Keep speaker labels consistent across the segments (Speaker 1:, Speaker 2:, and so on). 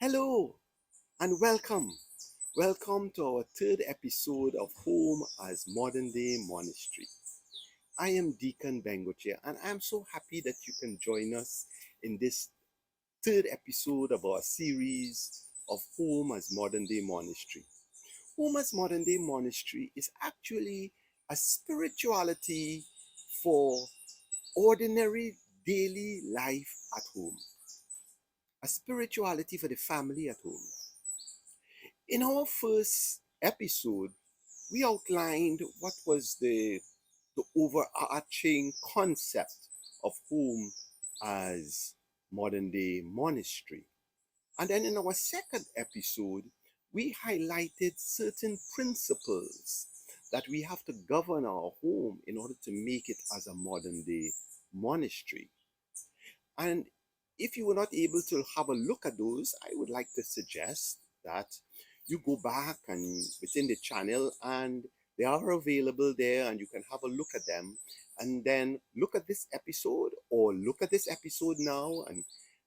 Speaker 1: Hello and welcome. Welcome to our third episode of Home as Modern Day Monastery. I am Deacon Bengochea and I'm so happy that you can join us in this third episode of our series of Home as Modern Day Monastery. Home as Modern Day Monastery is actually a spirituality for ordinary daily life at home, a spirituality for the family at home. In our first episode, we outlined what was the overarching concept of home as modern day monastery. And then in our second episode, we highlighted certain principles that we have to govern our home in order to make it as a modern day monastery. And if you were not able to have a look at those, I would like to suggest that you go back and within the channel and they are available there and you can have a look at them and then look at this episode or look at this episode now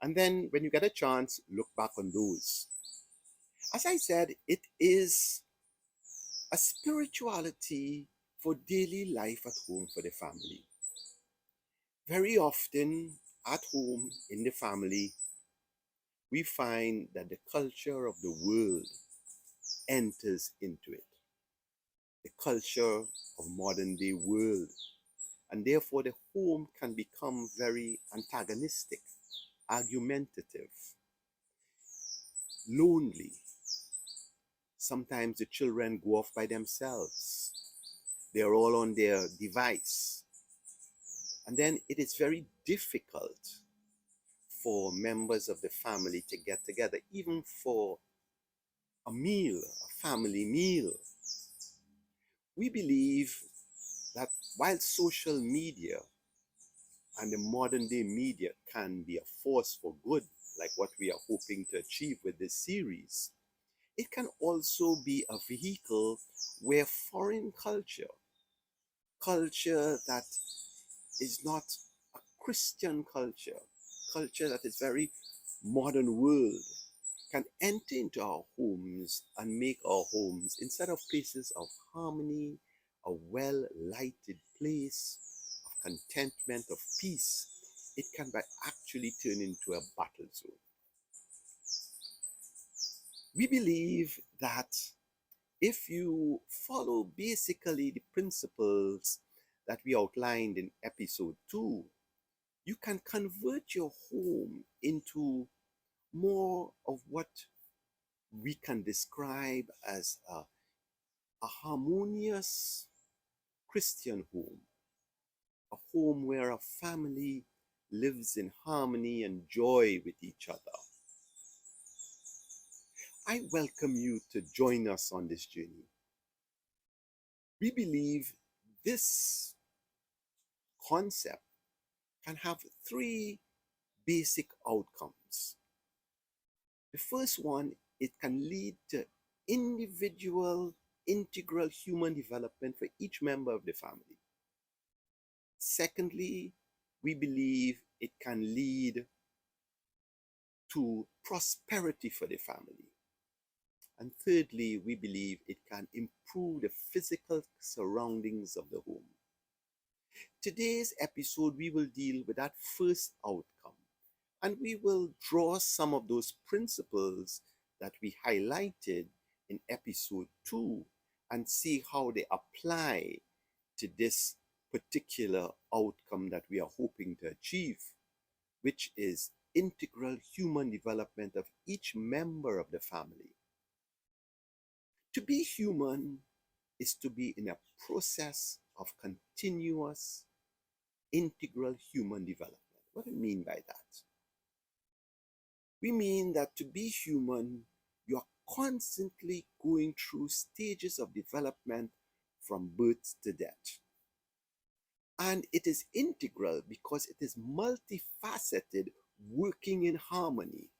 Speaker 1: and then when you get a chance, look back on those. As I said, it is a spirituality for daily life at home for the family. Very often at home in the family, we find that the culture of the world enters into it. The culture of modern day world. And therefore the home can become very antagonistic, argumentative, lonely. Sometimes the children go off by themselves. They're all on their device. And then it is very difficult for members of the family to get together, even for a meal, a family meal. We believe that while social media and the modern day media can be a force for good, like what we are hoping to achieve with this series, it can also be a vehicle where foreign culture that is not a Christian culture that is very modern world, can enter into our homes and make our homes, instead of places of harmony, a well-lighted place of contentment, of peace, it can actually turn into a battle zone. We believe that if you follow basically the principles that we outlined in episode 2, you can convert your home into more of what we can describe as a harmonious Christian home, a home where a family lives in harmony and joy with each other. I welcome you to join us on this journey. We believe this concept can have three basic outcomes. The first one, it can lead to individual, integral human development for each member of the family. Secondly, we believe it can lead to prosperity for the family. And thirdly, we believe it can improve the physical surroundings of the home. Today's episode, we will deal with that first outcome, and we will draw some of those principles that we highlighted in episode 2 and see how they apply to this particular outcome that we are hoping to achieve, which is integral human development of each member of the family. To be human is to be in a process of continuous integral human development. What do we mean by that? We mean that to be human, you are constantly going through stages of development from birth to death. And it is integral because it is multifaceted, working in harmony.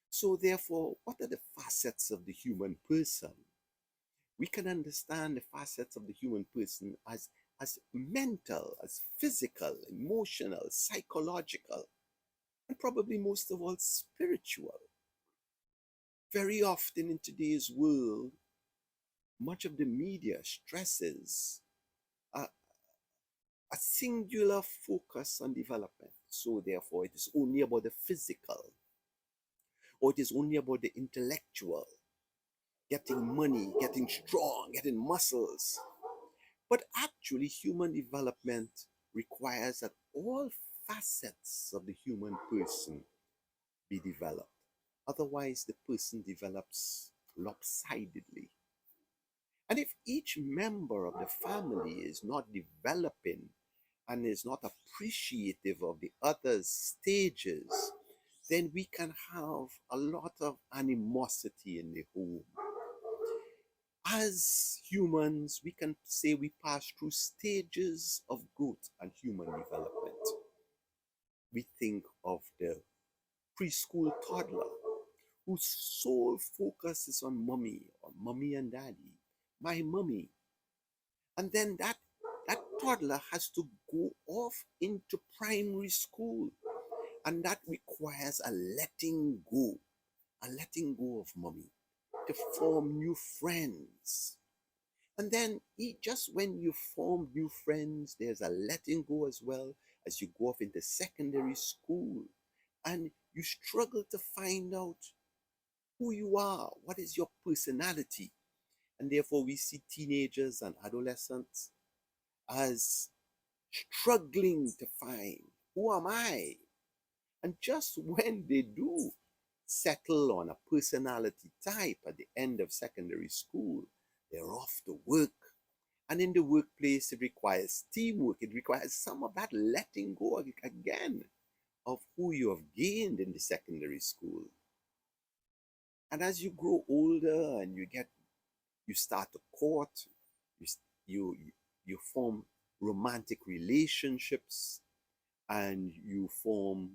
Speaker 1: So therefore, what are the facets of the human person? We can understand the facets of the human person as mental, as physical, emotional, psychological, and probably most of all spiritual. Very often in today's world, much of the media stresses a, a singular focus on development. So, therefore, it is only about the physical, or it is only about the intellectual, getting money, getting strong, getting muscles. But actually, human development requires that all facets of the human person be developed. Otherwise, the person develops lopsidedly. And if each member of the family is not developing and is not appreciative of the other's stages, then we can have a lot of animosity in the home. As humans, we can say we pass through stages of growth and human development. We think of the preschool toddler whose sole focus is on mommy and daddy, my mummy. And then that toddler has to go off into primary school. And that requires a letting go of mommy, to form new friends. And then just when you form new friends, there's a letting go as well as you go off into secondary school. And you struggle to find out who you are, what is your personality. And therefore, we see teenagers and adolescents as struggling to find, who am I? And just when they do settle on a personality type at the end of secondary school, they're off to work. And in the workplace, it requires teamwork. It requires some of that letting go again of who you have gained in the secondary school. And as you grow older and you start to court, you you you form romantic relationships, and you form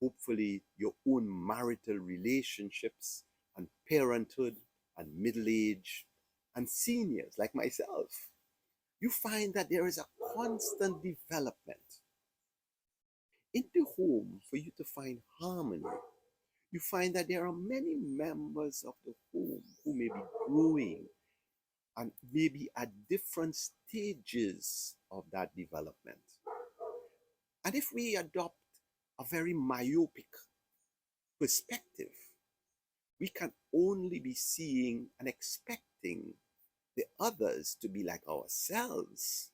Speaker 1: hopefully your own marital relationships and parenthood and middle age and seniors like myself. You find that there is a constant development in the home for you to find harmony. You find that there are many members of the home who may be growing and maybe at different stages of that development. And if we adopt a very myopic perspective, we can only be seeing and expecting the others to be like ourselves,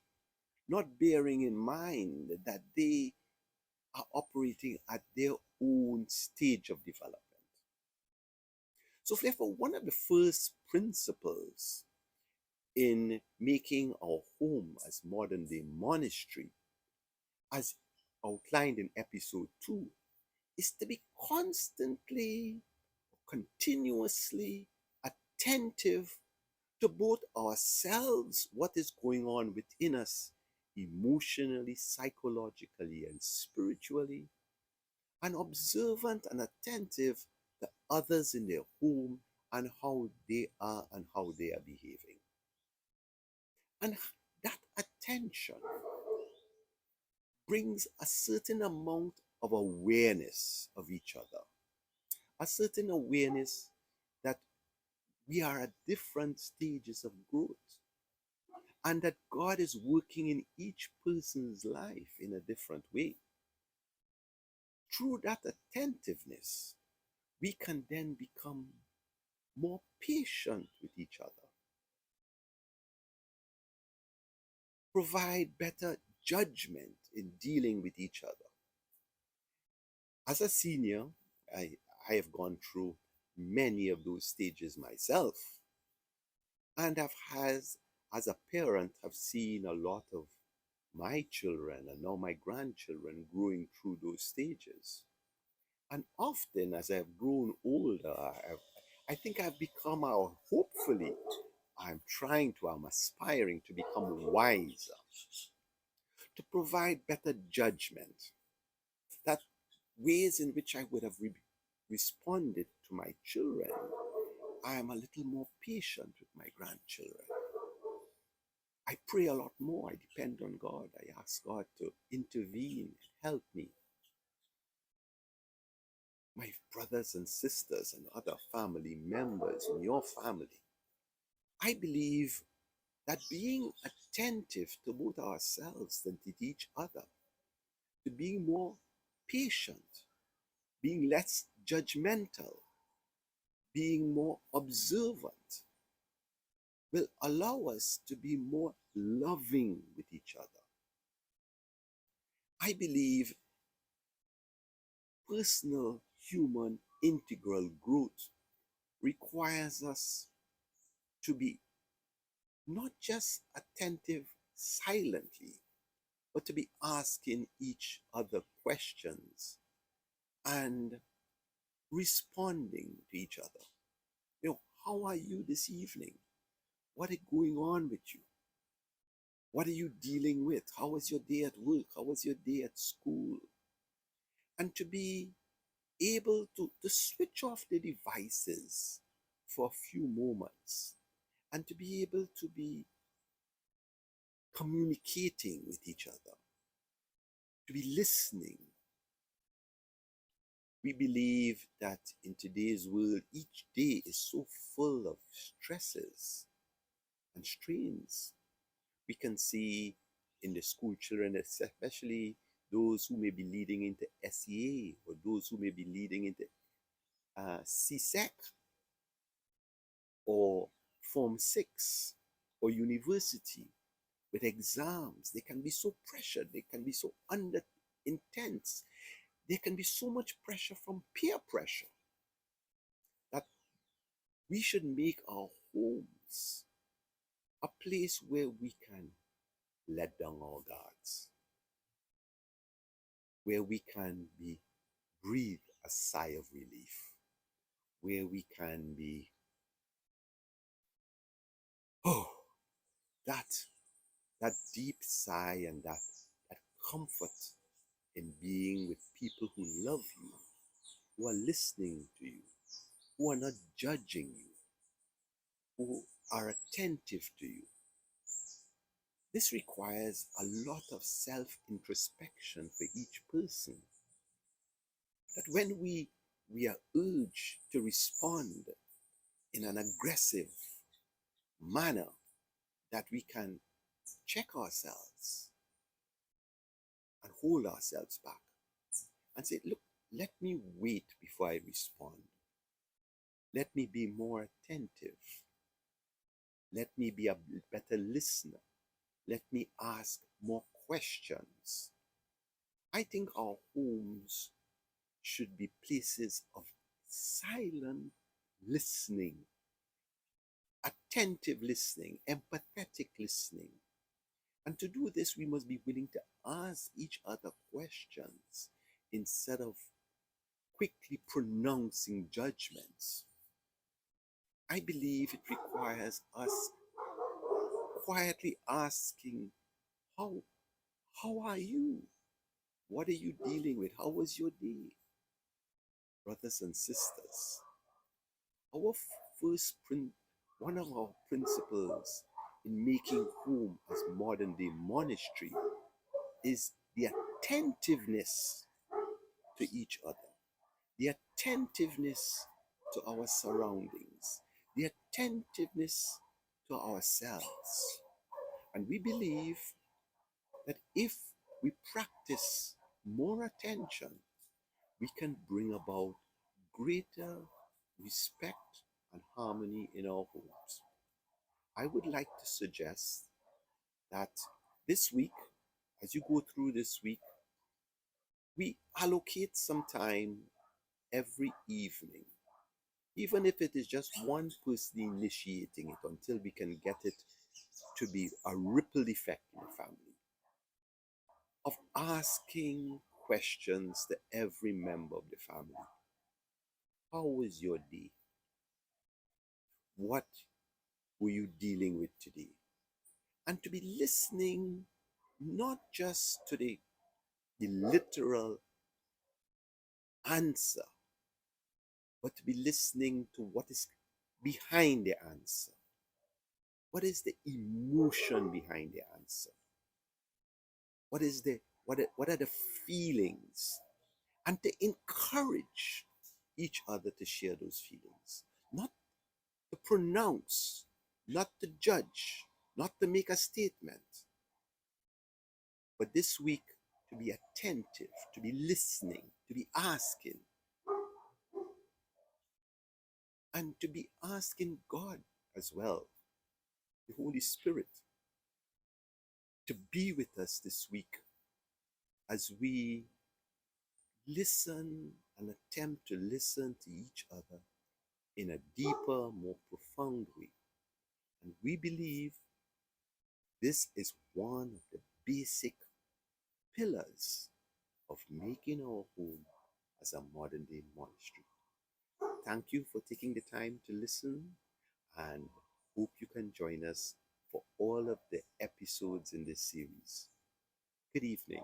Speaker 1: not bearing in mind that they are operating at their own stage of development. So, therefore, one of the first principles in making our home as modern day monastery, as outlined in episode 2, is to be constantly, continuously attentive to both ourselves, what is going on within us emotionally, psychologically, and spiritually, and observant and attentive to others in their home and how they are and how they are behaving. And that attention brings a certain amount of awareness of each other, a certain awareness that we are at different stages of growth, and that God is working in each person's life in a different way. Through that attentiveness, we can then become more patient with each other, provide better judgment in dealing with each other. As a senior, I have gone through many of those stages myself, and as a parent, have seen a lot of my children and now my grandchildren growing through those stages. And often, as I've grown older, I think I've become, hopefully, I'm aspiring to become wiser, to provide better judgment, that ways in which I would have responded to my children, I am a little more patient with my grandchildren. I pray a lot more. I depend on God. I ask God to intervene and help me. My brothers and sisters and other family members in your family. I believe that being attentive to both ourselves and to each other, to being more patient, being less judgmental, being more observant, will allow us to be more loving with each other. I believe personal human integral growth requires us to be not just attentive silently, but to be asking each other questions and responding to each other. How are you this evening? What is going on with you? What are you dealing with? How was your day at work? How was your day at school? And to be able to switch off the devices for a few moments and to be able to be communicating with each other, to be listening. We believe that in today's world, each day is so full of stresses and strains. We can see in the school children, especially those who may be leading into SEA or those who may be leading into CSEC or Form 6 or university with exams. They can be so pressured, they can be so under intense, there can be so much pressure from peer pressure that we should make our homes a place where we can let down our guards, where we can be breathe a sigh of relief, where we can be, oh, that deep sigh and that comfort in being with people who love you, who are listening to you, who are not judging you, who are attentive to you. This requires a lot of self-introspection for each person. That when we are urged to respond in an aggressive manner, that we can check ourselves and hold ourselves back and say, look, let me wait before I respond. Let me be more attentive. Let me be a better listener. Let me ask more questions. I think our homes should be places of silent listening, attentive listening, empathetic listening. And to do this, we must be willing to ask each other questions instead of quickly pronouncing judgments. I believe it requires us quietly asking, how are you? What are you dealing with? How was your day? Brothers and sisters, our one of our principles in making home as modern day monastery is the attentiveness to each other, the attentiveness to our surroundings, the attentiveness to ourselves. And we believe that if we practice more attention, we can bring about greater respect and harmony in our homes. I would like to suggest that this week, as you go through this week, we allocate some time every evening, even if it is just one person initiating it until we can get it to be a ripple effect in the family, of asking questions to every member of the family. How was your day? What were you dealing with today? And to be listening not just to the literal answer, but to be listening to what is behind the answer. What is the emotion behind the answer? What are the feelings? And to encourage each other to share those feelings, not to pronounce, not to judge, not to make a statement, but this week to be attentive, to be listening, to be asking, and to be asking God as well, the Holy Spirit, to be with us this week as we listen and attempt to listen to each other in a deeper, more profound way. And we believe this is one of the basic pillars of making our home as a modern day monastery. Thank you for taking the time to listen, and hope you can join us for all of the episodes in this series. Good evening.